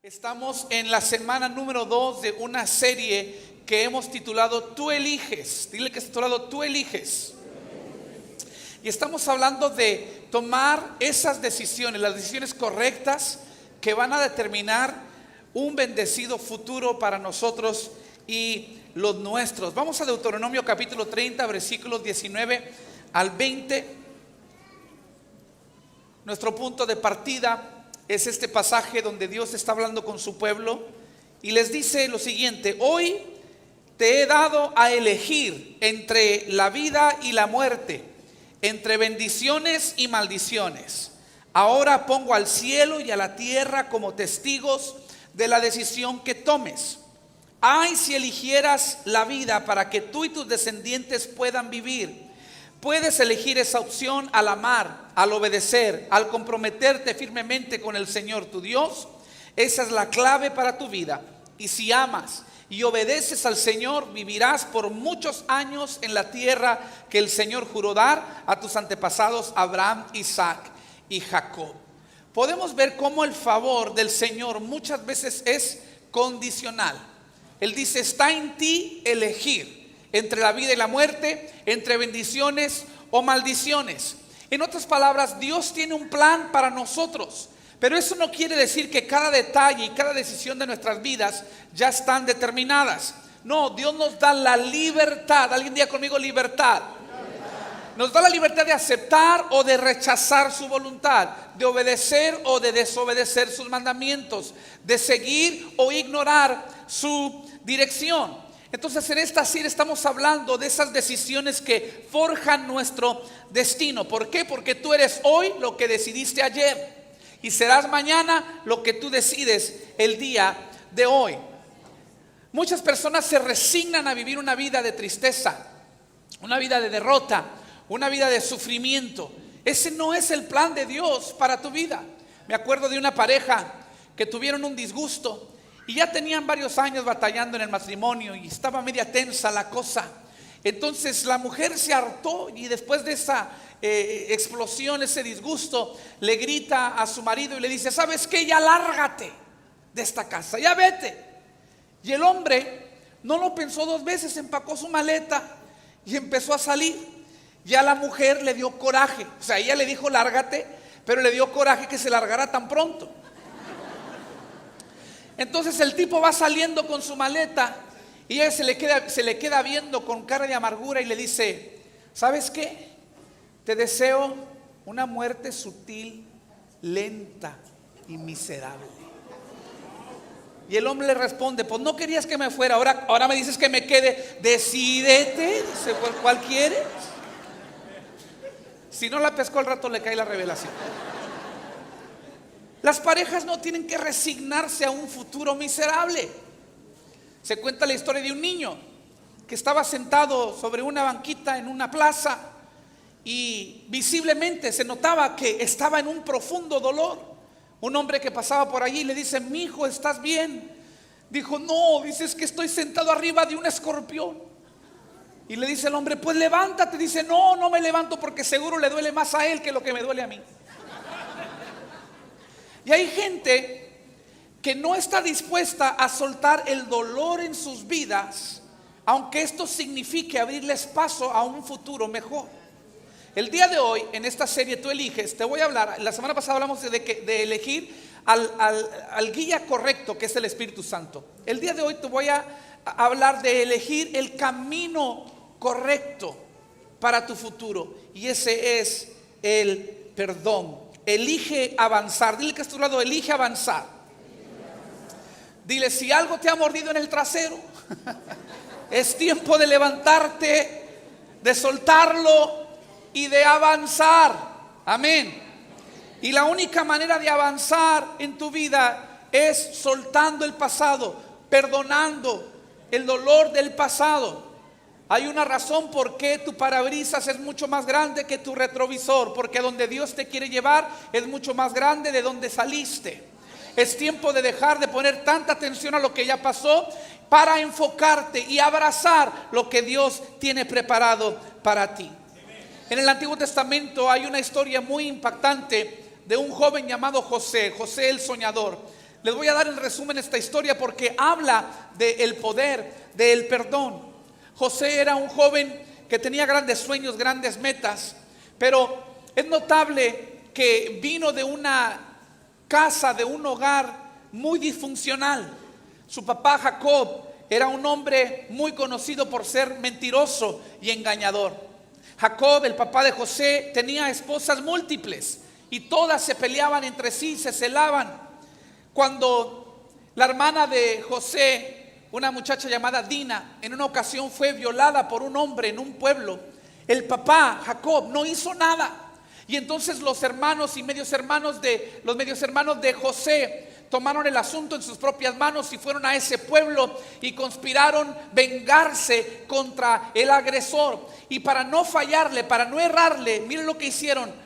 Estamos en la semana número 2 de una serie que hemos titulado Tú eliges. Dile que es titulado Tú eliges. Y estamos hablando de tomar esas decisiones, las decisiones correctas que van a determinar un bendecido futuro para nosotros y los nuestros. Vamos a Deuteronomio capítulo 30, versículos 19 al 20. Nuestro punto de partida es este pasaje donde Dios está hablando con su pueblo y les dice lo siguiente: hoy te he dado a elegir entre la vida y la muerte, entre bendiciones y maldiciones. Ahora pongo al cielo y a la tierra como testigos de la decisión que tomes. Ay, si eligieras la vida para que tú y tus descendientes puedan vivir. Puedes elegir esa opción al amar, al obedecer, al comprometerte firmemente con el Señor tu Dios. Esa es la clave para tu vida. Y si amas y obedeces al Señor, vivirás por muchos años en la tierra que el Señor juró dar a tus antepasados Abraham, Isaac y Jacob. Podemos ver cómo el favor del Señor muchas veces es condicional. Él dice: está en ti elegir entre la vida y la muerte, entre bendiciones o maldiciones. En otras palabras, Dios tiene un plan para nosotros, pero eso no quiere decir que cada detalle y cada decisión de nuestras vidas ya están determinadas. No, Dios nos da la libertad. Alguien diga conmigo: libertad. Nos da la libertad de aceptar o de rechazar su voluntad, de obedecer o de desobedecer sus mandamientos, de seguir o ignorar su dirección. Entonces en esta serie estamos hablando de esas decisiones que forjan nuestro destino. ¿Por qué? Porque tú eres hoy lo que decidiste ayer y serás mañana lo que tú decides el día de hoy. Muchas personas se resignan a vivir una vida de tristeza, una vida de derrota, una vida de sufrimiento. Ese no es el plan de Dios para tu vida. Me acuerdo de una pareja que tuvieron un disgusto y ya tenían varios años batallando en el matrimonio y estaba media tensa la cosa. Entonces la mujer se hartó y después de esa explosión, ese disgusto, le grita a su marido y le dice: ¿sabes qué? Ya lárgate de esta casa, ya vete. Y el hombre no lo pensó dos veces, empacó su maleta y empezó a salir. Ya la mujer le dio coraje, o sea, ella le dijo lárgate, pero le dio coraje que se largara tan pronto. Entonces el tipo va saliendo con su maleta y ella se le queda viendo con cara de amargura y le dice: ¿sabes qué? Te deseo una muerte sutil, lenta y miserable. Y el hombre le responde: pues no querías que me fuera, ahora me dices que me quede. Decídete, dice, ¿cuál quieres? Si no la pescó al rato le cae la revelación. Las parejas no tienen que resignarse a un futuro miserable. Se cuenta la historia de un niño que estaba sentado sobre una banquita en una plaza y visiblemente se notaba que estaba en un profundo dolor. Un hombre que pasaba por allí le dice: mi hijo, ¿estás bien? Dijo: no, dices que estoy sentado arriba de un escorpión. Y le dice el hombre: pues levántate. Dice: no, no me levanto porque seguro le duele más a él que lo que me duele a mí. Y hay gente que no está dispuesta a soltar el dolor en sus vidas, aunque esto signifique abrirles paso a un futuro mejor. El día de hoy, en esta serie Tú eliges, te voy a hablar. La semana pasada hablamos de elegir al guía correcto, que es el Espíritu Santo. El día de hoy te voy a hablar de elegir el camino correcto para tu futuro, y ese es el perdón. Elige avanzar. Dile que a tu lado: elige avanzar. Dile: si algo te ha mordido en el trasero, es tiempo de levantarte, de soltarlo y de avanzar. Amén. Y la única manera de avanzar en tu vida es soltando el pasado, perdonando el dolor del pasado. Hay una razón por qué tu parabrisas es mucho más grande que tu retrovisor, porque donde Dios te quiere llevar es mucho más grande de donde saliste. Es tiempo de dejar de poner tanta atención a lo que ya pasó para enfocarte y abrazar lo que Dios tiene preparado para ti. En el Antiguo Testamento hay una historia muy impactante de un joven llamado José el soñador. Les voy a dar el resumen de esta historia porque habla del poder del perdón. José era un joven que tenía grandes sueños, grandes metas, pero es notable que vino de una casa, de un hogar muy disfuncional. Su papá Jacob era un hombre muy conocido por ser mentiroso y engañador. Jacob, el papá de José, tenía esposas múltiples y todas se peleaban entre sí, se celaban. Cuando la hermana de José, una muchacha llamada Dina, en una ocasión fue violada por un hombre en un pueblo, el papá Jacob no hizo nada. Y entonces los medios hermanos de José tomaron el asunto en sus propias manos y fueron a ese pueblo y conspiraron vengarse contra el agresor. Y para no fallarle, para no errarle, miren lo que hicieron: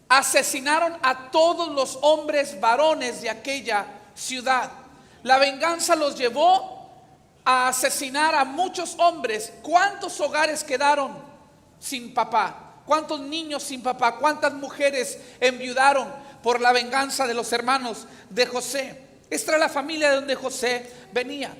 asesinaron a todos los hombres varones de aquella ciudad. La venganza los llevó a asesinar a muchos hombres. ¿Cuántos hogares quedaron sin papá? ¿Cuántos niños sin papá? ¿Cuántas mujeres enviudaron por la venganza de los hermanos de José? Esta era la familia de donde José venía.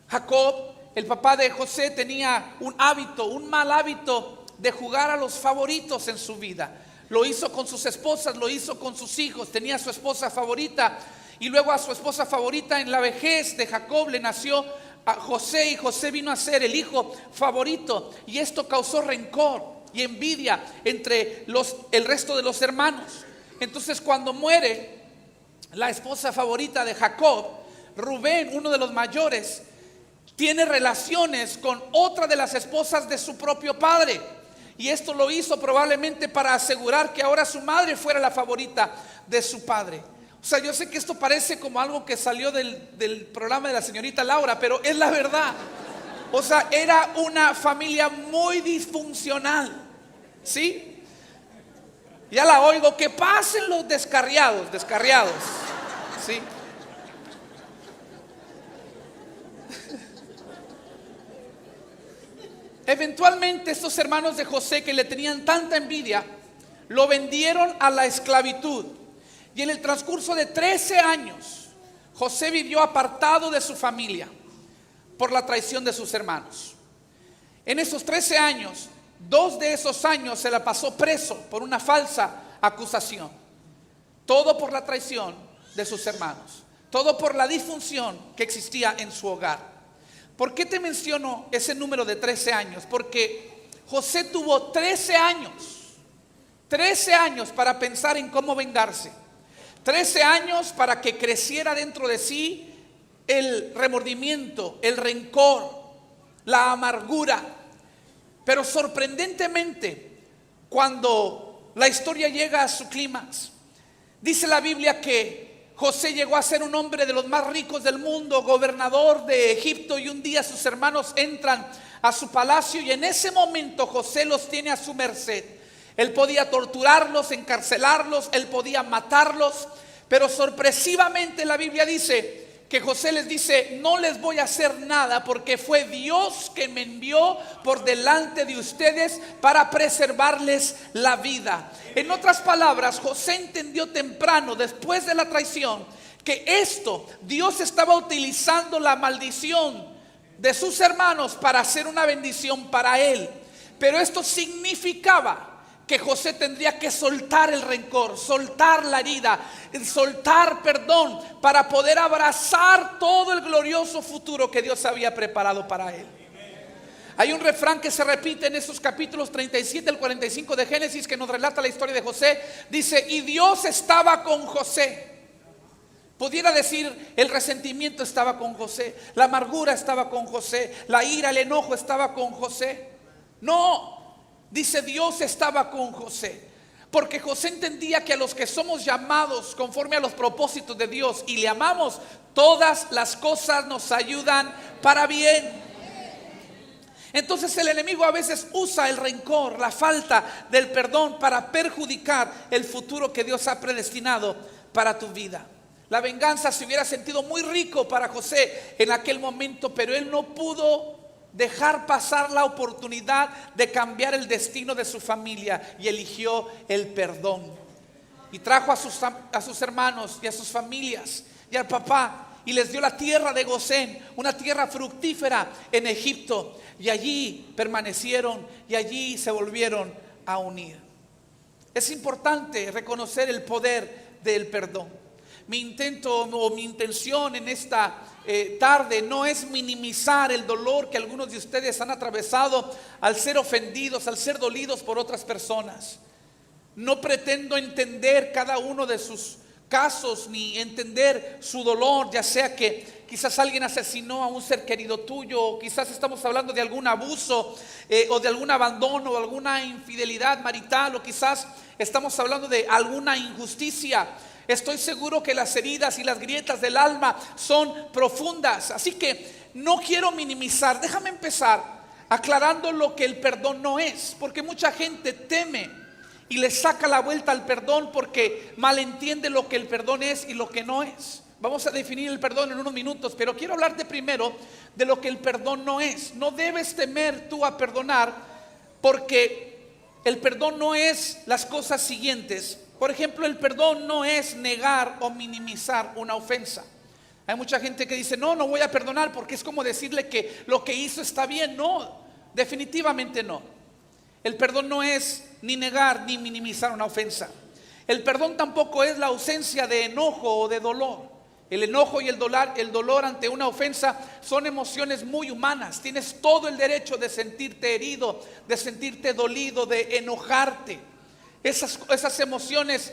Jacob, el papá de José, tenía un mal hábito de jugar a los favoritos en su vida. Lo hizo con sus esposas, lo hizo con sus hijos. Tenía a su esposa favorita y luego a su esposa favorita. En la vejez de Jacob le nació a José y José vino a ser el hijo favorito, y esto causó rencor y envidia entre el resto de los hermanos. Entonces, cuando muere la esposa favorita de Jacob, Rubén, uno de los mayores, tiene relaciones con otra de las esposas de su propio padre. Y esto lo hizo probablemente para asegurar que ahora su madre fuera la favorita de su padre. O sea, yo sé que esto parece como algo que salió del programa de la señorita Laura, pero es la verdad. O sea, era una familia muy disfuncional, ¿sí? Ya la oigo, que pasen los descarriados, ¿sí? Eventualmente estos hermanos de José, que le tenían tanta envidia, lo vendieron a la esclavitud. Y en el transcurso de 13 años, José vivió apartado de su familia por la traición de sus hermanos. En esos 13 años, 2 de esos años se la pasó preso por una falsa acusación. Todo por la traición de sus hermanos. Todo por la disfunción que existía en su hogar. ¿Por qué te menciono ese número de 13 años? Porque José tuvo 13 años para pensar en cómo vengarse. 13 años para que creciera dentro de sí el remordimiento, el rencor, la amargura. Pero sorprendentemente, cuando la historia llega a su clímax, dice la Biblia que José llegó a ser un hombre de los más ricos del mundo, gobernador de Egipto, y un día sus hermanos entran a su palacio y en ese momento José los tiene a su merced. Él podía torturarlos, encarcelarlos, él podía matarlos, pero sorpresivamente la Biblia dice que José les dice: no les voy a hacer nada porque fue Dios que me envió por delante de ustedes para preservarles la vida. En otras palabras, José entendió temprano, después de la traición, que Dios estaba utilizando la maldición de sus hermanos para hacer una bendición para él. Pero esto significaba que José tendría que soltar el rencor, soltar la herida, soltar perdón para poder abrazar todo el glorioso futuro que Dios había preparado para él. Hay un refrán que se repite en esos capítulos 37 al 45 de Génesis, que nos relata la historia de José. Dice: y Dios estaba con José. Pudiera decir, el resentimiento estaba con José, la amargura estaba con José, la ira, el enojo estaba con José. No, dice: Dios estaba con José, porque José entendía que a los que somos llamados conforme a los propósitos de Dios y le amamos, todas las cosas nos ayudan para bien. Entonces el enemigo a veces usa el rencor, la falta del perdón para perjudicar el futuro que Dios ha predestinado para tu vida. La venganza se hubiera sentido muy rico para José en aquel momento, pero él no pudo dejar pasar la oportunidad de cambiar el destino de su familia y eligió el perdón. Y trajo a sus hermanos y a sus familias y al papá, y les dio la tierra de Gosén, una tierra fructífera en Egipto, y allí permanecieron y allí se volvieron a unir. Es importante reconocer el poder del perdón. Mi intento o mi intención en esta tarde no es minimizar el dolor que algunos de ustedes han atravesado al ser ofendidos, al ser dolidos por otras personas. No pretendo entender cada uno de sus casos ni entender su dolor, ya sea que quizás alguien asesinó a un ser querido tuyo, o quizás estamos hablando de algún abuso o de algún abandono o alguna infidelidad marital, o quizás estamos hablando de alguna injusticia. Estoy seguro que las heridas y las grietas del alma son profundas, así que no quiero minimizar. Déjame empezar aclarando lo que el perdón no es, porque mucha gente teme y le saca la vuelta al perdón porque malentiende lo que el perdón es y lo que no es. Vamos a definir el perdón en unos minutos, pero quiero hablarte primero de lo que el perdón no es. No debes temer tú a perdonar, porque el perdón no es las cosas siguientes. Por ejemplo, el perdón no es negar o minimizar una ofensa. Hay mucha gente que dice, no voy a perdonar porque es como decirle que lo que hizo está bien. No, definitivamente no. El perdón no es ni negar ni minimizar una ofensa. El perdón tampoco es la ausencia de enojo o de dolor. El enojo y el dolor ante una ofensa son emociones muy humanas. Tienes todo el derecho de sentirte herido, de sentirte dolido, de enojarte. Esas emociones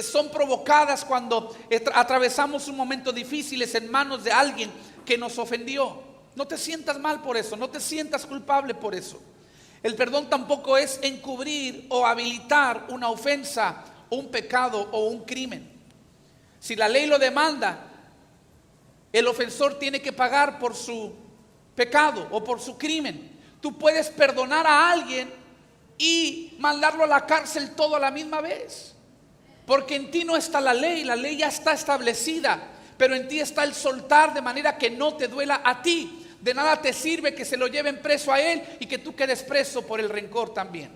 son provocadas cuando atravesamos un momento difícil en manos de alguien que nos ofendió. No te sientas mal por eso, no te sientas culpable por eso. El perdón tampoco es encubrir o habilitar una ofensa, un pecado o un crimen. Si la ley lo demanda, el ofensor tiene que pagar por su pecado o por su crimen. Tú puedes perdonar a alguien y mandarlo a la cárcel todo a la misma vez, porque en ti no está la ley ya está establecida, pero en ti está el soltar de manera que no te duela a ti. De nada te sirve que se lo lleven preso a él y que tú quedes preso por el rencor también.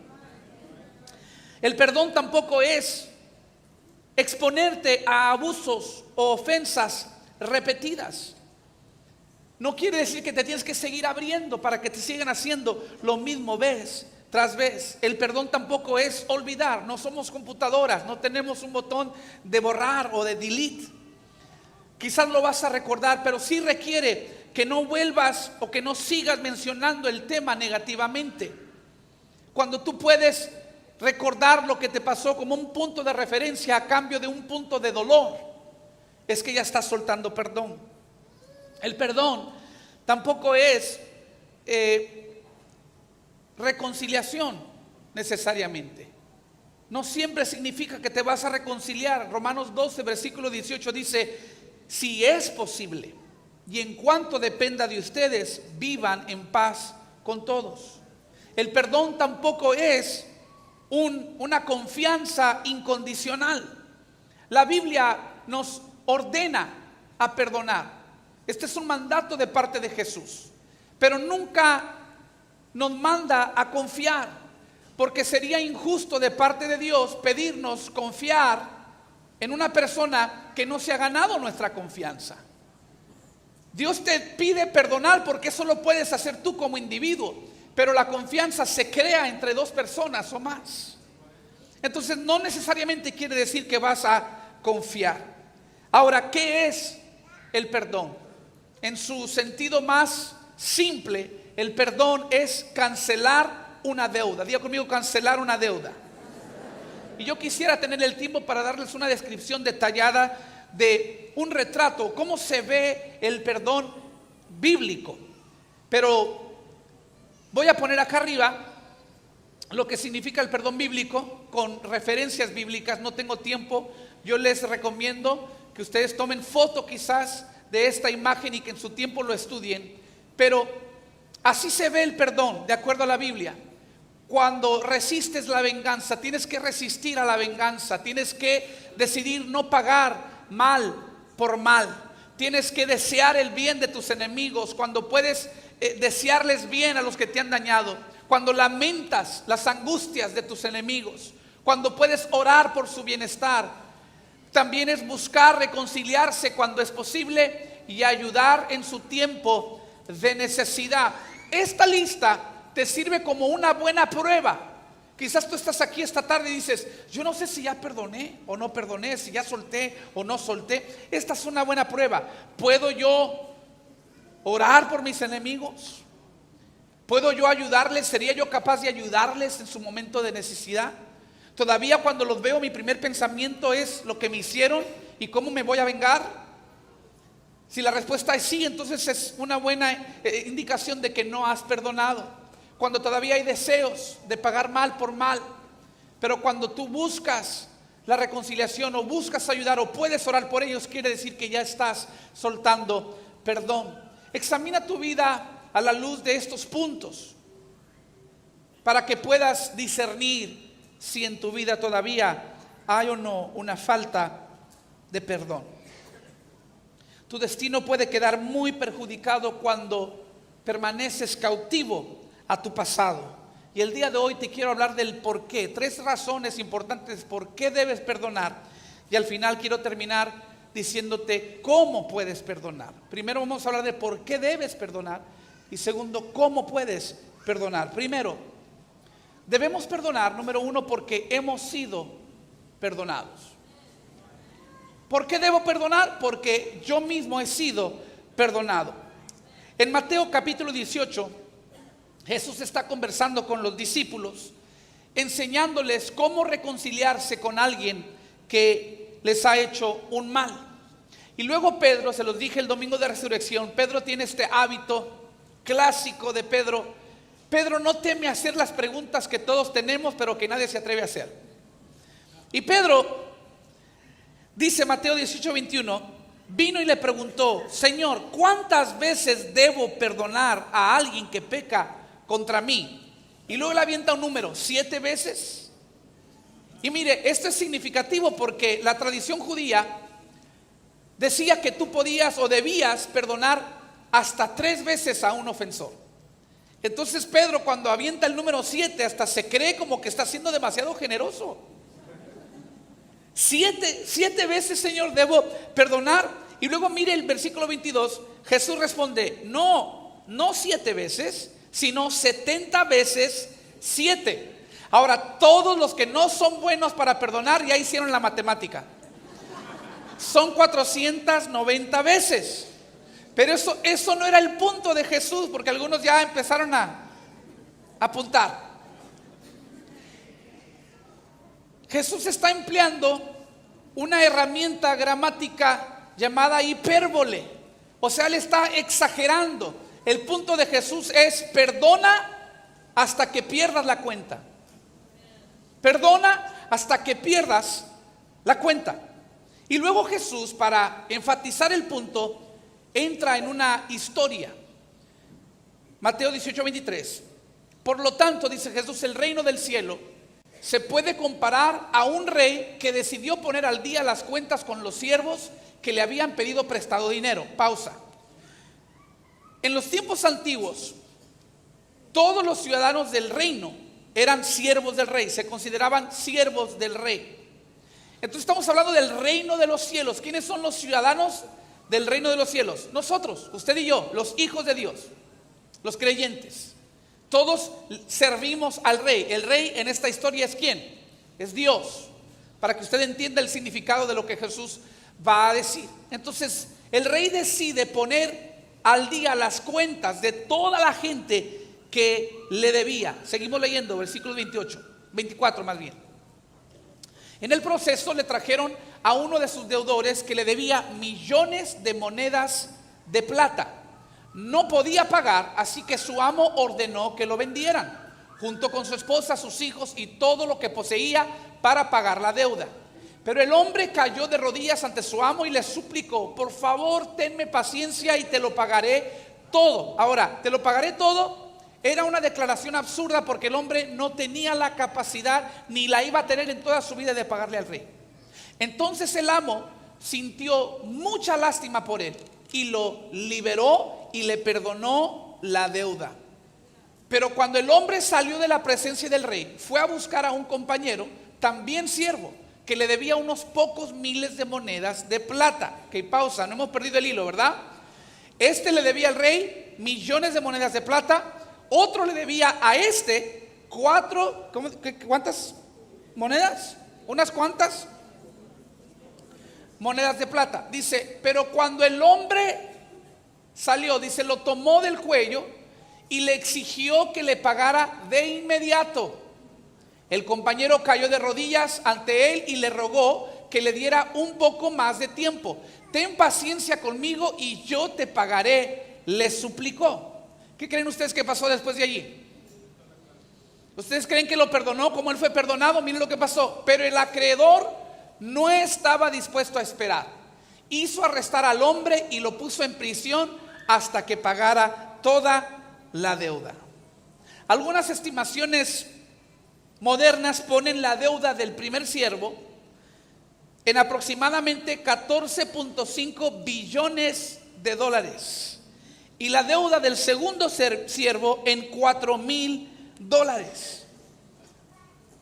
El perdón tampoco es exponerte a abusos o ofensas repetidas. No quiere decir que te tienes que seguir abriendo para que te sigan haciendo lo mismo vez tras vez. El perdón tampoco es olvidar. No somos computadoras, no tenemos un botón de borrar o de delete. Quizás lo vas a recordar, pero sí requiere que no vuelvas o que no sigas mencionando el tema negativamente. Cuando tú puedes recordar lo que te pasó como un punto de referencia a cambio de un punto de dolor, es que ya estás soltando perdón. El perdón tampoco es reconciliación necesariamente. No siempre significa que te vas a reconciliar. Romanos 12, versículo 18 dice, si es posible y en cuanto dependa de ustedes, vivan en paz con todos. El perdón tampoco es una confianza incondicional. La Biblia nos ordena a perdonar. Este es un mandato de parte de Jesús, pero nunca nos manda a confiar, porque sería injusto de parte de Dios pedirnos confiar en una persona que no se ha ganado nuestra confianza. Dios te pide perdonar porque eso lo puedes hacer tú como individuo, pero la confianza se crea entre dos personas o más. Entonces no necesariamente quiere decir que vas a confiar. Ahora, ¿qué es el perdón? En su sentido más simple, el perdón es cancelar una deuda. Diga conmigo, cancelar una deuda. Y yo quisiera tener el tiempo para darles una descripción detallada de un retrato, cómo se ve el perdón bíblico. Pero voy a poner acá arriba lo que significa el perdón bíblico con referencias bíblicas. No tengo tiempo. Yo les recomiendo que ustedes tomen foto quizás de esta imagen y que en su tiempo lo estudien. Pero así se ve el perdón de acuerdo a la Biblia. Cuando resistes la venganza, tienes que resistir a la venganza, tienes que decidir no pagar mal por mal, tienes que desear el bien de tus enemigos, cuando puedes desearles bien a los que te han dañado, cuando lamentas las angustias de tus enemigos, cuando puedes orar por su bienestar. También es buscar reconciliarse cuando es posible y ayudar en su tiempo de necesidad. Esta lista te sirve como una buena prueba. Quizás tú estás aquí esta tarde y dices, yo no sé si ya perdoné o no perdoné, si ya solté o no solté. Esta es una buena prueba. ¿Puedo yo orar por mis enemigos? ¿Puedo yo ayudarles? ¿Sería yo capaz de ayudarles en su momento de necesidad? Todavía cuando los veo, mi primer pensamiento es lo que me hicieron y cómo me voy a vengar. Si la respuesta es sí, entonces es una buena indicación de que no has perdonado. Cuando todavía hay deseos de pagar mal por mal, pero cuando tú buscas la reconciliación o buscas ayudar o puedes orar por ellos, quiere decir que ya estás soltando perdón. Examina tu vida a la luz de estos puntos para que puedas discernir si en tu vida todavía hay o no una falta de perdón. Tu destino puede quedar muy perjudicado cuando permaneces cautivo a tu pasado. Y el día de hoy te quiero hablar del por qué. 3 razones importantes por qué debes perdonar. Y al final quiero terminar diciéndote cómo puedes perdonar. Primero vamos a hablar de por qué debes perdonar. Y segundo, cómo puedes perdonar. Primero, debemos perdonar, número 1, porque hemos sido perdonados. ¿Por qué debo perdonar? Porque yo mismo he sido perdonado. En Mateo capítulo 18, Jesús está conversando con los discípulos, enseñándoles cómo reconciliarse con alguien que les ha hecho un mal. Y luego Pedro, se los dije el domingo de resurrección, Pedro tiene este hábito clásico de Pedro. Pedro no teme hacer las preguntas que todos tenemos, pero que nadie se atreve a hacer. Y Pedro, dice Mateo 18:21, vino y le preguntó, Señor, ¿cuántas veces debo perdonar a alguien que peca contra mí? Y luego le avienta un número, 7 veces. Y mire, esto es significativo porque la tradición judía decía que tú podías o debías perdonar hasta 3 veces a un ofensor. Entonces Pedro, cuando avienta el número 7, hasta se cree como que está siendo demasiado generoso. 7 veces, Señor, debo perdonar. Y luego mire el versículo 22, Jesús responde, no 7 veces, sino 70 veces 7. Ahora, todos los que no son buenos para perdonar ya hicieron la matemática. Son 490 veces. Pero eso no era el punto de Jesús, porque algunos ya empezaron a apuntar. Jesús está empleando una herramienta gramática llamada hipérbole. O sea, él está exagerando. El punto de Jesús es perdona hasta que pierdas la cuenta. Perdona hasta que pierdas la cuenta. Y luego Jesús, para enfatizar el punto, entra en una historia. Mateo 18:23. Por lo tanto, dice Jesús, el reino del cielo se puede comparar a un rey que decidió poner al día las cuentas con los siervos que le habían pedido prestado dinero. Pausa. En los tiempos antiguos, todos los ciudadanos del reino eran siervos del rey, se consideraban siervos del rey. Entonces estamos hablando del reino de los cielos. ¿Quiénes son los ciudadanos del reino de los cielos? Nosotros, usted y yo, los hijos de Dios, los creyentes. Todos servimos al rey. El rey en esta historia es ¿quién? Es Dios. Para que usted entienda el significado de lo que Jesús va a decir. Entonces, el rey decide poner al día las cuentas de toda la gente que le debía. Seguimos leyendo, versículo 24 más bien. En el proceso le trajeron a uno de sus deudores que le debía millones de monedas de plata. No podía pagar, así que su amo ordenó que lo vendieran, junto con su esposa, sus hijos y todo lo que poseía para pagar la deuda. Pero el hombre cayó de rodillas ante su amo y le suplicó, por favor, tenme paciencia y te lo pagaré todo. Ahora, te lo pagaré todo. Era una declaración absurda porque el hombre no tenía la capacidad ni la iba a tener en toda su vida de pagarle al rey. Entonces el amo sintió mucha lástima por él y lo liberó y le perdonó la deuda. Pero cuando el hombre salió de la presencia del rey, fue a buscar a un compañero, también siervo, que le debía unos pocos miles de monedas de plata. Ok, pausa, no hemos perdido el hilo, ¿verdad? Este le debía al rey millones de monedas de plata. Otro le debía a este ¿cuántas monedas? ¿Unas cuantas monedas de plata? Dice, pero cuando el hombre salió, dice, lo tomó del cuello y le exigió que le pagara de inmediato. El compañero cayó de rodillas ante él y le rogó que le diera un poco más de tiempo. Ten paciencia conmigo y yo te pagaré, le suplicó. ¿Qué creen ustedes que pasó después de allí? ¿Ustedes creen que lo perdonó como él fue perdonado? Miren lo que pasó. Pero el acreedor no estaba dispuesto a esperar. Hizo arrestar al hombre y lo puso en prisión hasta que pagara toda la deuda. Algunas estimaciones modernas ponen la deuda del primer siervo en aproximadamente 14.5 billones de dólares y la deuda del segundo siervo en $4,000.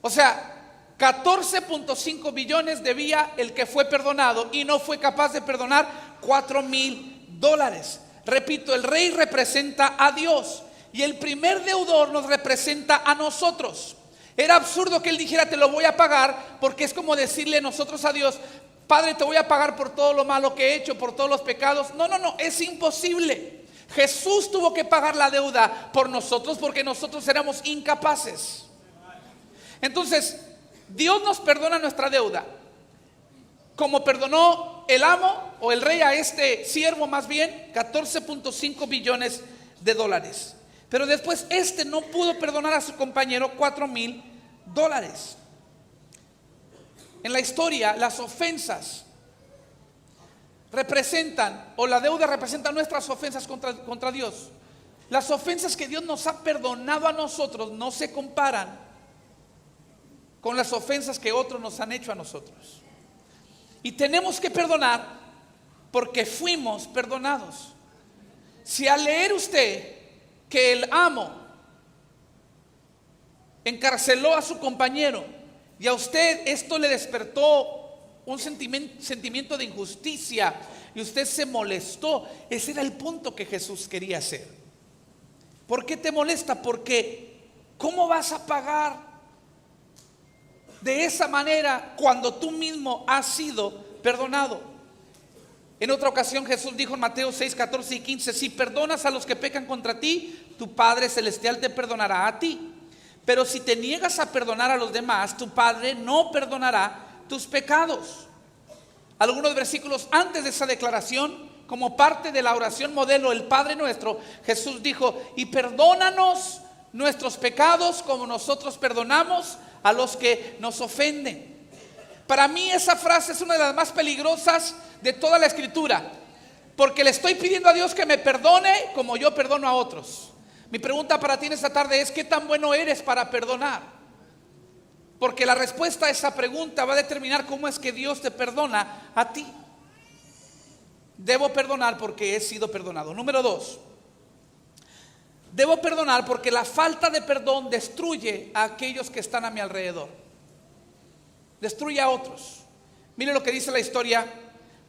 O sea, 14.5 billones debía el que fue perdonado y no fue capaz de perdonar $4,000. Repito, el rey representa a Dios y el primer deudor nos representa a nosotros. Era absurdo que él dijera te lo voy a pagar, porque es como decirle nosotros a Dios, Padre, te voy a pagar por todo lo malo que he hecho, por todos los pecados. No, es imposible. Jesús tuvo que pagar la deuda por nosotros porque nosotros éramos incapaces. Entonces, Dios nos perdona nuestra deuda, como perdonó el amo o el rey a este siervo, más bien 14.5 billones de dólares. Pero después este no pudo perdonar a su compañero $4,000. En la historia, las ofensas representan, o la deuda representa nuestras ofensas contra Dios. Las ofensas que Dios nos ha perdonado a nosotros no se comparan con las ofensas que otros nos han hecho a nosotros. Y tenemos que perdonar porque fuimos perdonados. Si al leer usted que el amo encarceló a su compañero y a usted esto le despertó un sentimiento de injusticia y usted se molestó, ese era el punto que Jesús quería hacer. ¿Por qué te molesta? Porque ¿cómo vas a pagar de esa manera cuando tú mismo has sido perdonado? En otra ocasión Jesús dijo en Mateo 6, 14 y 15, si perdonas a los que pecan contra ti, tu Padre Celestial te perdonará a ti. Pero si te niegas a perdonar a los demás, tu Padre no perdonará tus pecados. Algunos versículos antes de esa declaración, como parte de la oración modelo, el Padre Nuestro, Jesús dijo, y perdónanos nuestros pecados como nosotros perdonamos a los que nos ofenden. Para mí esa frase es una de las más peligrosas de toda la Escritura, porque le estoy pidiendo a Dios que me perdone como yo perdono a otros. Mi pregunta para ti en esta tarde es, ¿qué tan bueno eres para perdonar? Porque la respuesta a esa pregunta va a determinar cómo es que Dios te perdona a ti. Debo perdonar porque he sido perdonado. Número 2, debo perdonar porque la falta de perdón destruye a aquellos que están a mi alrededor. Destruye a otros. Mire lo que dice la historia,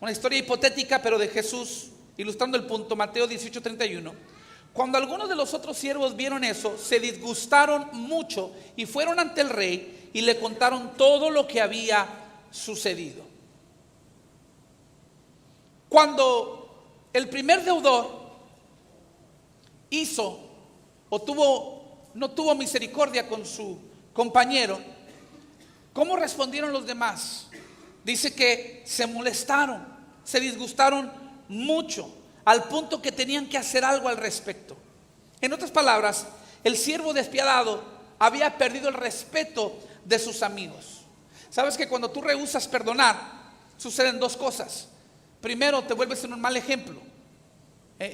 una historia hipotética pero de Jesús, ilustrando el punto, Mateo 18:31. Cuando algunos de los otros siervos vieron eso, se disgustaron mucho y fueron ante el rey y le contaron todo lo que había sucedido. Cuando el primer deudor hizo o no tuvo misericordia con su compañero, ¿cómo respondieron los demás? Dice que se molestaron, se disgustaron mucho, al punto que tenían que hacer algo al respecto. En otras palabras, el siervo despiadado había perdido el respeto de sus amigos. Sabes que cuando tú rehusas perdonar, suceden dos cosas. Primero, te vuelves en un mal ejemplo,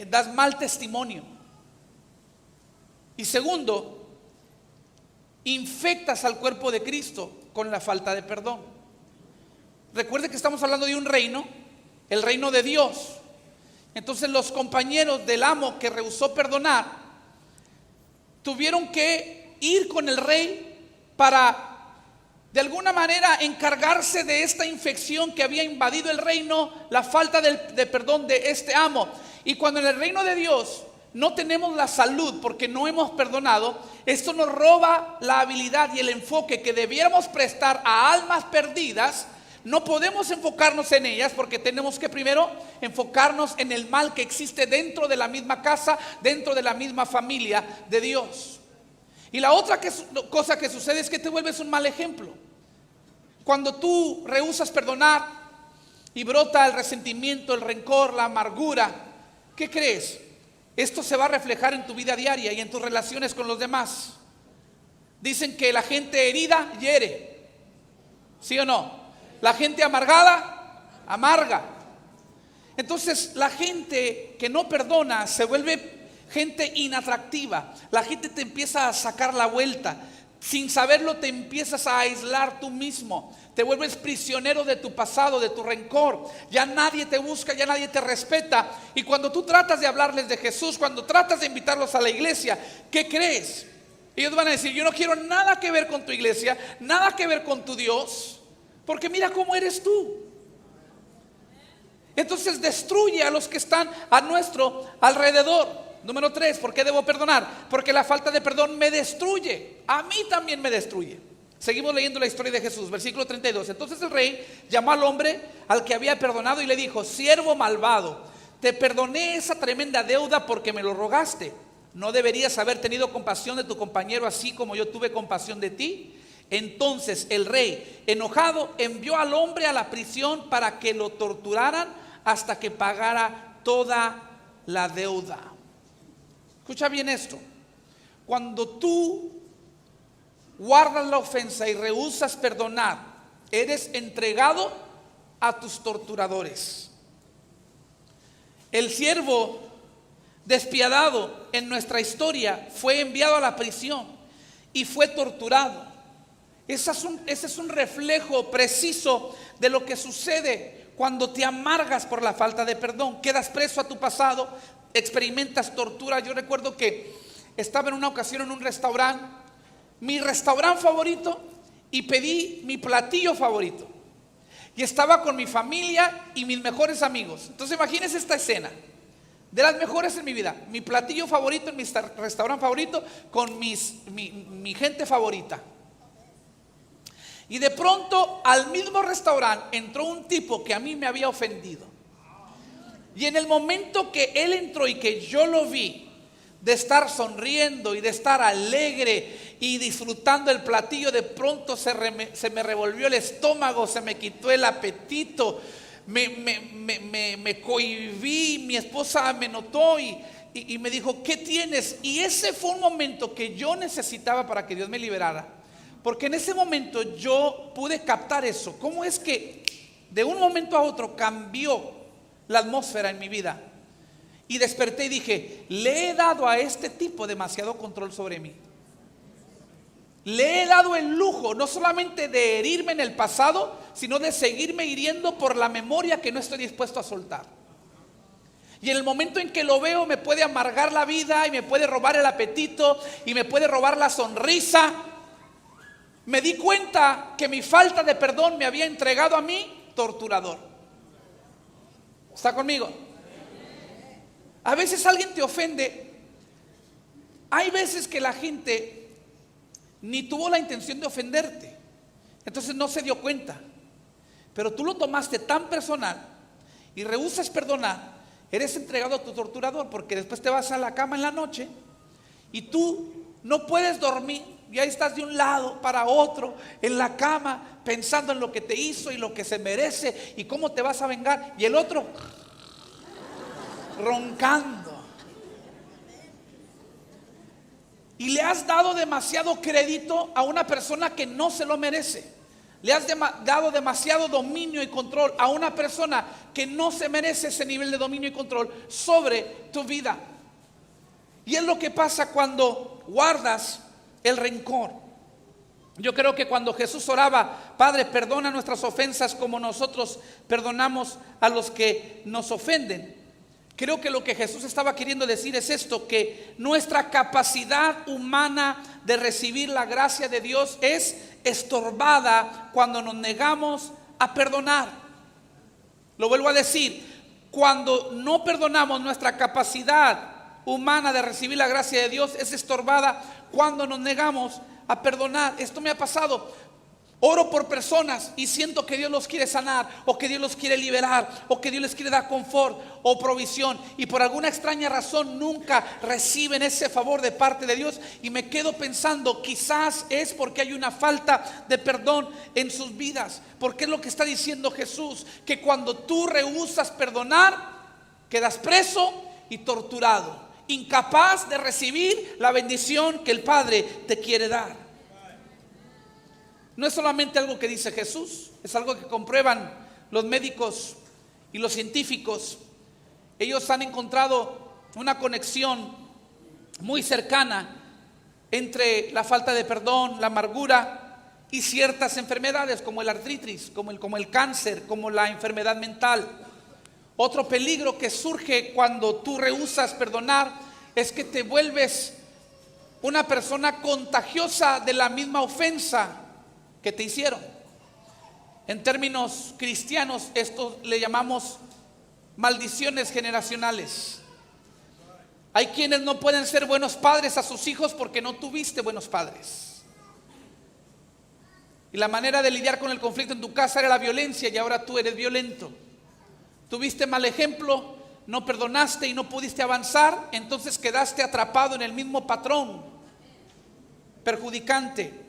das mal testimonio. Y segundo, infectas al cuerpo de Cristo con la falta de perdón. Recuerde que estamos hablando de un reino, el reino de Dios. Entonces los compañeros del amo que rehusó perdonar tuvieron que ir con el rey para de alguna manera encargarse de esta infección que había invadido el reino, la falta de perdón de este amo. Y cuando en el reino de Dios no tenemos la salud porque no hemos perdonado, esto nos roba la habilidad y el enfoque que debiéramos prestar a almas perdidas. No podemos enfocarnos en ellas porque tenemos que primero enfocarnos en el mal que existe dentro de la misma casa, dentro de la misma familia de Dios. Y la otra cosa que sucede es que te vuelves un mal ejemplo. Cuando tú rehusas perdonar y brota el resentimiento, el rencor, la amargura, ¿qué crees? Esto se va a reflejar en tu vida diaria y en tus relaciones con los demás. Dicen que la gente herida hiere, ¿sí o no? La gente amargada amarga. Entonces la gente que no perdona se vuelve gente inatractiva. La gente te empieza a sacar la vuelta. Sin saberlo te empiezas a aislar tú mismo. Te vuelves prisionero de tu pasado, de tu rencor. Ya nadie te busca, ya nadie te respeta. Y cuando tú tratas de hablarles de Jesús, cuando tratas de invitarlos a la iglesia, ¿qué crees? Ellos van a decir: yo no quiero nada que ver con tu iglesia, nada que ver con tu Dios, porque mira cómo eres tú. Entonces destruye a los que están a nuestro alrededor. Número 3, ¿por qué debo perdonar? Porque la falta de perdón me destruye. A mí también me destruye. Seguimos leyendo la historia de Jesús, versículo 32. Entonces el rey llamó al hombre al que había perdonado y le dijo: siervo malvado, te perdoné esa tremenda deuda porque me lo rogaste. ¿No deberías haber tenido compasión de tu compañero así como yo tuve compasión de ti? Entonces el rey, enojado, envió al hombre a la prisión para que lo torturaran hasta que pagara toda la deuda. Escucha bien esto. Cuando tú guardas la ofensa y rehusas perdonar, eres entregado a tus torturadores. El siervo despiadado en nuestra historia fue enviado a la prisión y fue torturado. Ese es un reflejo preciso de lo que sucede cuando te amargas por la falta de perdón. Quedas preso a tu pasado, experimentas tortura. Yo recuerdo que estaba en una ocasión en un restaurante, mi restaurante favorito, y pedí mi platillo favorito. Y estaba con mi familia y mis mejores amigos. Entonces imagínense esta escena, de las mejores en mi vida. Mi platillo favorito en mi restaurante favorito con mi gente favorita. Y de pronto al mismo restaurante entró un tipo que a mí me había ofendido. Y en el momento que él entró y que yo lo vi, de estar sonriendo y de estar alegre y disfrutando el platillo, de pronto se me revolvió el estómago, se me quitó el apetito, me cohibí. Mi esposa me notó y me dijo: ¿qué tienes? Y ese fue un momento que yo necesitaba para que Dios me liberara, porque en ese momento yo pude captar eso. ¿Cómo es que de un momento a otro cambió la atmósfera en mi vida? Y desperté y dije: le he dado a este tipo demasiado control sobre mí. Le he dado el lujo no solamente de herirme en el pasado, sino de seguirme hiriendo por la memoria que no estoy dispuesto a soltar. Y en el momento en que lo veo, me puede amargar la vida y me puede robar el apetito y me puede robar la sonrisa. Me di cuenta que mi falta de perdón me había entregado a mí torturador. ¿Está conmigo? A veces alguien te ofende. Hay veces que la gente ni tuvo la intención de ofenderte, entonces no se dio cuenta, pero tú lo tomaste tan personal y rehusas perdonar. Eres entregado a tu torturador, porque después te vas a la cama en la noche y tú no puedes dormir. Y ahí estás de un lado para otro en la cama pensando en lo que te hizo y lo que se merece y cómo te vas a vengar, y el otro roncando. Y le has dado demasiado crédito a una persona que no se lo merece. Le has dado demasiado dominio y control a una persona que no se merece ese nivel de dominio y control sobre tu vida. Y es lo que pasa cuando guardas el rencor. Yo creo que cuando Jesús oraba: Padre, perdona nuestras ofensas como nosotros perdonamos a los que nos ofenden, creo que lo que Jesús estaba queriendo decir es esto: que nuestra capacidad humana de recibir la gracia de Dios es estorbada cuando nos negamos a perdonar. Lo vuelvo a decir, cuando no perdonamos, nuestra capacidad humana de recibir la gracia de Dios es estorbada cuando nos negamos a perdonar. Esto me ha pasado. Oro por personas y siento que Dios los quiere sanar, o que Dios los quiere liberar, o que Dios les quiere dar confort o provisión, y por alguna extraña razón nunca reciben ese favor de parte de Dios, y me quedo pensando, quizás es porque hay una falta de perdón en sus vidas, porque es lo que está diciendo Jesús, que cuando tú rehusas perdonar, quedas preso y torturado, incapaz de recibir la bendición que el Padre te quiere dar. No es solamente algo que dice Jesús, es algo que comprueban los médicos y los científicos. Ellos han encontrado una conexión muy cercana entre la falta de perdón, la amargura y ciertas enfermedades como el artritis, como el cáncer, como la enfermedad mental. Otro peligro que surge cuando tú rehusas perdonar es que te vuelves una persona contagiosa de la misma ofensa que te hicieron. En términos cristianos, esto le llamamos maldiciones generacionales. Hay quienes no pueden ser buenos padres a sus hijos porque no tuviste buenos padres. Y la manera de lidiar con el conflicto en tu casa era la violencia, y ahora tú eres violento. Tuviste mal ejemplo, no perdonaste y no pudiste avanzar, entonces quedaste atrapado en el mismo patrón perjudicante.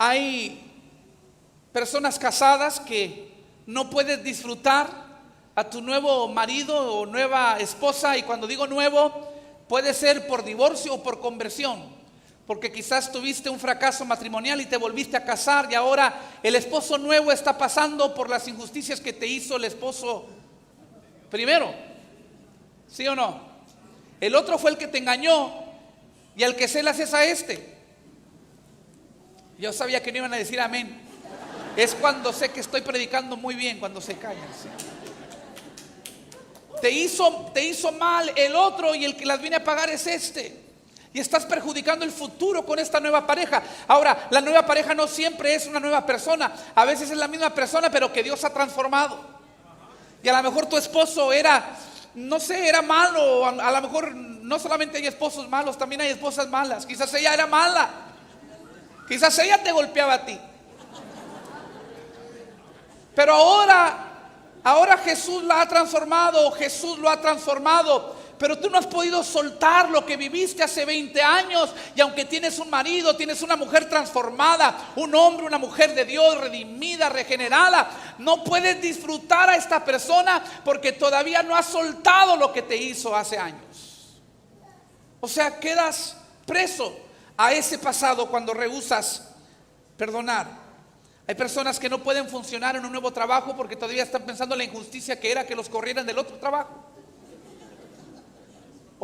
Hay personas casadas que no puedes disfrutar a tu nuevo marido o nueva esposa, y cuando digo nuevo, puede ser por divorcio o por conversión, porque quizás tuviste un fracaso matrimonial y te volviste a casar, y ahora el esposo nuevo está pasando por las injusticias que te hizo el esposo primero. ¿Sí o no? El otro fue el que te engañó, y al que celas es a este. Yo sabía que no iban a decir amén. Es cuando sé que estoy predicando muy bien, cuando se callan. ¿Sí? Te hizo mal el otro, y el que las viene a pagar es este. Y estás perjudicando el futuro con esta nueva pareja. Ahora, la nueva pareja no siempre es una nueva persona. A veces es la misma persona, pero que Dios ha transformado. Y a lo mejor tu esposo era, no sé, era malo. A lo mejor no solamente hay esposos malos, también hay esposas malas. Quizás ella era mala. Quizás ella te golpeaba a ti. Pero ahora Jesús la ha transformado, Jesús lo ha transformado. Pero tú no has podido soltar lo que viviste hace 20 años. Y aunque tienes un marido, tienes una mujer transformada, un hombre, una mujer de Dios, redimida, regenerada, no puedes disfrutar a esta persona porque todavía no has soltado lo que te hizo hace años. O sea, quedas preso a ese pasado cuando rehusas perdonar. Hay personas que no pueden funcionar en un nuevo trabajo porque todavía están pensando en la injusticia que era que los corrieran del otro trabajo.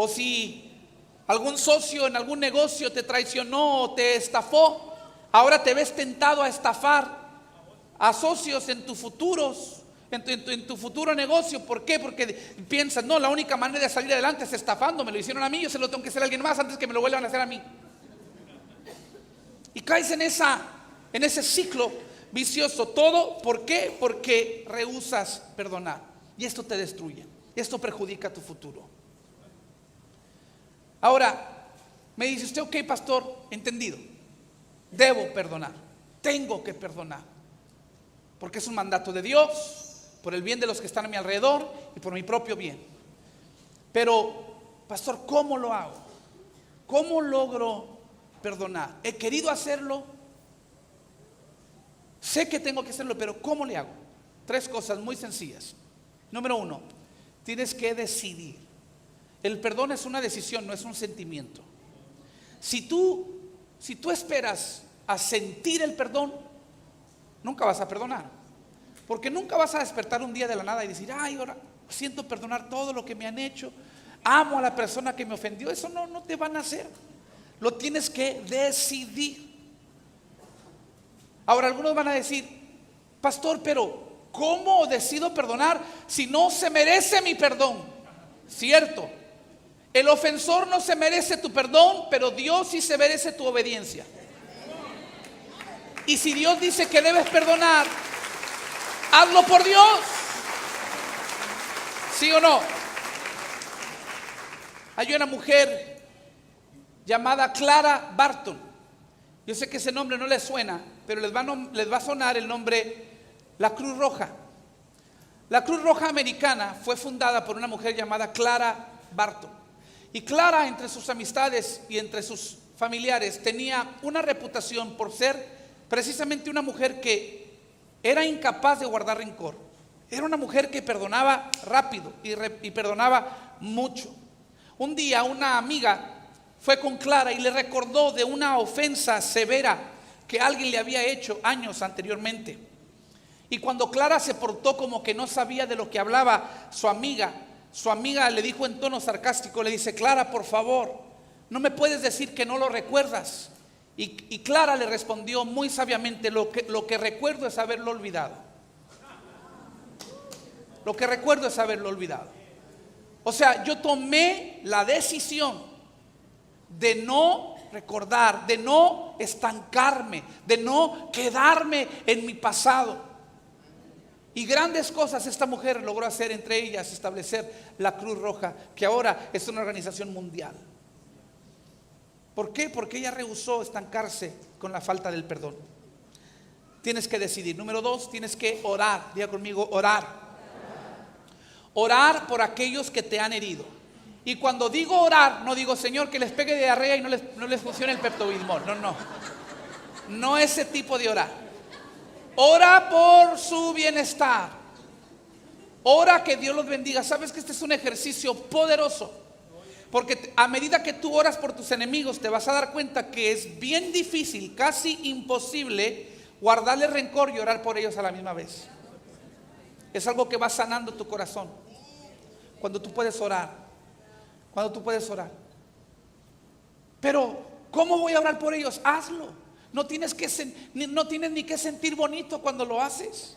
O si algún socio en algún negocio te traicionó o te estafó, ahora te ves tentado a estafar a socios en tus futuros, en tu futuro negocio. ¿Por qué? Porque piensas, no, la única manera de salir adelante es estafando. Me lo hicieron a mí, yo se lo tengo que hacer a alguien más antes que me lo vuelvan a hacer a mí. Y caes en ese ciclo vicioso. ¿Todo por qué? Porque rehusas perdonar. Y esto te destruye. Esto perjudica tu futuro. Ahora, me dice usted, ok, pastor, entendido. Debo perdonar. Tengo que perdonar. Porque es un mandato de Dios, por el bien de los que están a mi alrededor y por mi propio bien. Pero, pastor, ¿cómo lo hago? ¿Cómo logro perdonar? He querido hacerlo, sé que tengo que hacerlo, pero ¿cómo le hago? 3 cosas muy sencillas. Número 1, tienes que decidir. El perdón es una decisión, no es un sentimiento. Si tú esperas a sentir el perdón, nunca vas a perdonar. Porque nunca vas a despertar un día de la nada y decir, ay, ahora siento perdonar todo lo que me han hecho, amo a la persona que me ofendió. Eso no te van a hacer. Lo tienes que decidir. Ahora algunos van a decir, pastor, pero ¿cómo decido perdonar si no se merece mi perdón? Cierto, el ofensor no se merece tu perdón, pero Dios sí se merece tu obediencia. Y si Dios dice que debes perdonar, hazlo por Dios. ¿Sí o no? Hay una mujer llamada Clara Barton. Yo sé que ese nombre no les suena, pero les va a sonar el nombre la Cruz Roja. La Cruz Roja Americana fue fundada por una mujer llamada Clara Barton. Y Clara, entre sus amistades y entre sus familiares, tenía una reputación por ser precisamente una mujer que era incapaz de guardar rencor. Era una mujer que perdonaba rápido y perdonaba mucho. Un día una amiga fue con Clara y le recordó de una ofensa severa que alguien le había hecho años anteriormente. Y cuando Clara se portó como que no sabía de lo que hablaba su amiga le dijo en tono sarcástico, le dice: Clara, por favor, no me puedes decir que no lo recuerdas. Y Clara le respondió muy sabiamente: lo que recuerdo es haberlo olvidado. Lo que recuerdo es haberlo olvidado. O sea, yo tomé la decisión de no recordar, de no estancarme, de no quedarme en mi pasado. Y grandes cosas esta mujer logró hacer, entre ellas establecer la Cruz Roja, que ahora es una organización mundial. ¿Por qué? Porque ella rehusó estancarse con la falta del perdón. Tienes que decidir. Número 2, tienes que orar. Diga conmigo, orar. Orar por aquellos que te han herido. Y cuando digo orar, no digo: Señor, que les pegue diarrea y no les funcione el Pepto-Bismol. No. No ese tipo de orar. Ora por su bienestar. Ora que Dios los bendiga. Sabes que este es un ejercicio poderoso, porque a medida que tú oras por tus enemigos, te vas a dar cuenta que es bien difícil, casi imposible, guardarle rencor y orar por ellos a la misma vez. Es algo que va sanando tu corazón cuando tú puedes orar. Cuando tú puedes orar. Pero ¿cómo voy a orar por ellos? Hazlo. No tienes ni que sentir bonito cuando lo haces.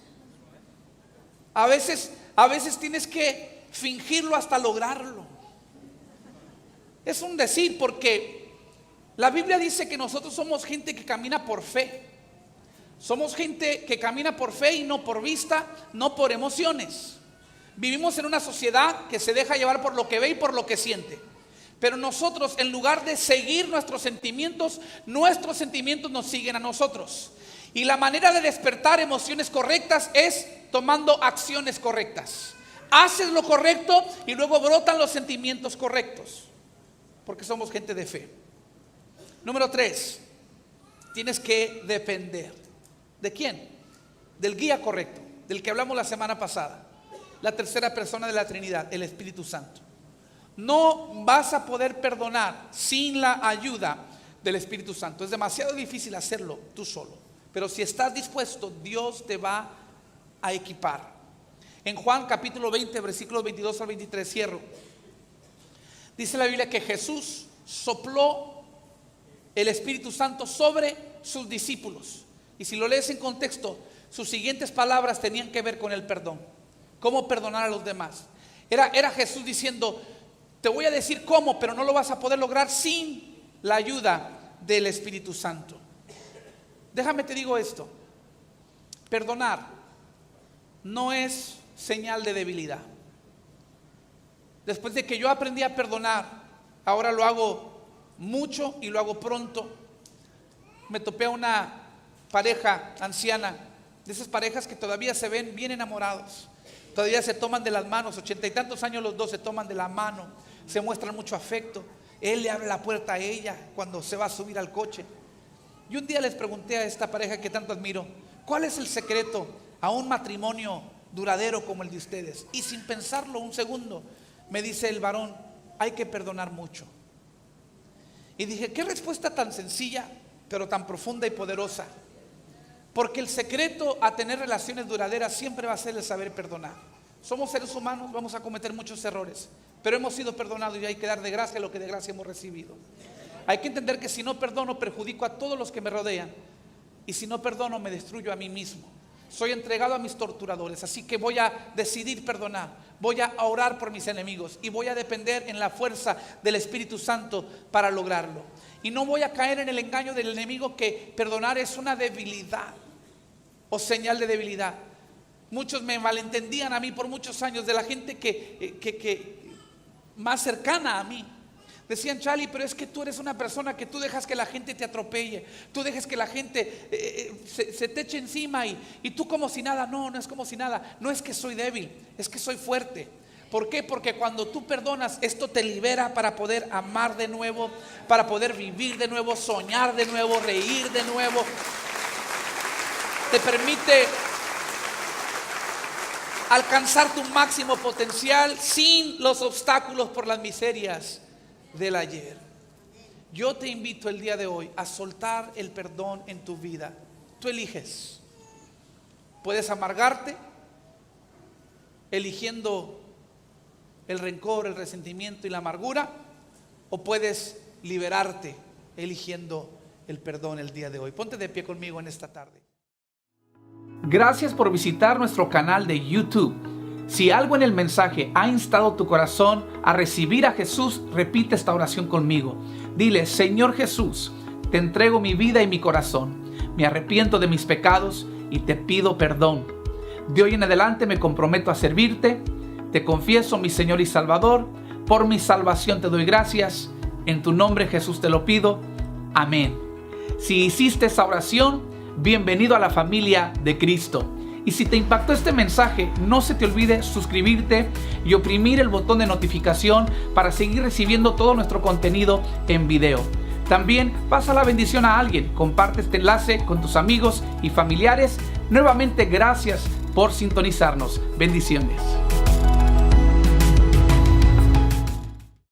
A veces tienes que fingirlo hasta lograrlo. Es un decir, porque la Biblia dice que nosotros somos gente que camina por fe. Somos gente que camina por fe y no por vista, no por emociones. Vivimos en una sociedad que se deja llevar por lo que ve y por lo que siente. Pero nosotros, en lugar de seguir nuestros sentimientos nos siguen a nosotros. Y la manera de despertar emociones correctas es tomando acciones correctas. Haces lo correcto y luego brotan los sentimientos correctos, porque somos gente de fe. Número 3, tienes que depender. ¿De quién? Del guía correcto, del que hablamos la semana pasada. La tercera persona de la Trinidad, el Espíritu Santo. No vas a poder perdonar sin la ayuda del Espíritu Santo. Es demasiado difícil hacerlo tú solo. Pero si estás dispuesto, Dios te va a equipar. En Juan capítulo 20, versículos 22 al 23, cierro. Dice la Biblia que Jesús sopló el Espíritu Santo sobre sus discípulos. Y si lo lees en contexto, sus siguientes palabras tenían que ver con el perdón. Cómo perdonar a los demás. Era Jesús diciendo: te voy a decir cómo, pero no lo vas a poder lograr sin la ayuda del Espíritu Santo. Déjame te digo esto: perdonar no es señal de debilidad. Después de que yo aprendí a perdonar, ahora lo hago mucho y lo hago pronto. Me topé a una pareja anciana, de esas parejas que todavía se ven bien enamorados, todavía se toman de las manos, 80 y tantos años los dos, se toman de la mano, se muestran mucho afecto. Él le abre la puerta a ella cuando se va a subir al coche. Y un día les pregunté a esta pareja que tanto admiro: ¿cuál es el secreto a un matrimonio duradero como el de ustedes? Y sin pensarlo un segundo, me dice el varón: hay que perdonar mucho. Y dije: qué respuesta tan sencilla, pero tan profunda y poderosa. Porque el secreto a tener relaciones duraderas siempre va a ser el saber perdonar. Somos seres humanos, vamos a cometer muchos errores, pero hemos sido perdonados y hay que dar de gracia lo que de gracia hemos recibido. Hay que entender que si no perdono, perjudico a todos los que me rodean, y si no perdono, me destruyo a mí mismo. soy entregado a mis torturadores, así que voy a decidir perdonar, voy a orar por mis enemigos y voy a depender en la fuerza del Espíritu Santo para lograrlo. Y no voy a caer en el engaño del enemigo que perdonar es una debilidad o señal de debilidad. Muchos me malentendían a mí por muchos años, de la gente que más cercana a mí. Decían: Charlie, pero es que tú eres una persona que tú dejas que la gente te atropelle, tú dejas que la gente se te eche encima y tú como si nada. No, no es como si nada. No es que soy débil, es que soy fuerte. ¿Por qué? Porque cuando tú perdonas, esto te libera para poder amar de nuevo, para poder vivir de nuevo, soñar de nuevo, reír de nuevo. Te permite alcanzar tu máximo potencial sin los obstáculos por las miserias del ayer. Yo te invito el día de hoy a soltar el perdón en tu vida. Tú eliges. Puedes amargarte eligiendo el rencor, el resentimiento y la amargura, o puedes liberarte eligiendo el perdón el día de hoy. Ponte de pie conmigo en esta tarde. Gracias por visitar nuestro canal de YouTube. Si algo en el mensaje ha instado tu corazón a recibir a Jesús, repite esta oración conmigo. Dile: Señor Jesús, te entrego mi vida y mi corazón. Me arrepiento de mis pecados y te pido perdón. De hoy en adelante me comprometo a servirte. Te confieso, mi Señor y Salvador. Por mi salvación te doy gracias. En tu nombre, Jesús, te lo pido. Amén. Si hiciste esa oración, bienvenido a la familia de Cristo. Y si te impactó este mensaje, no se te olvide suscribirte y oprimir el botón de notificación para seguir recibiendo todo nuestro contenido en video. También pasa la bendición a alguien, comparte este enlace con tus amigos y familiares. Nuevamente, gracias por sintonizarnos. Bendiciones.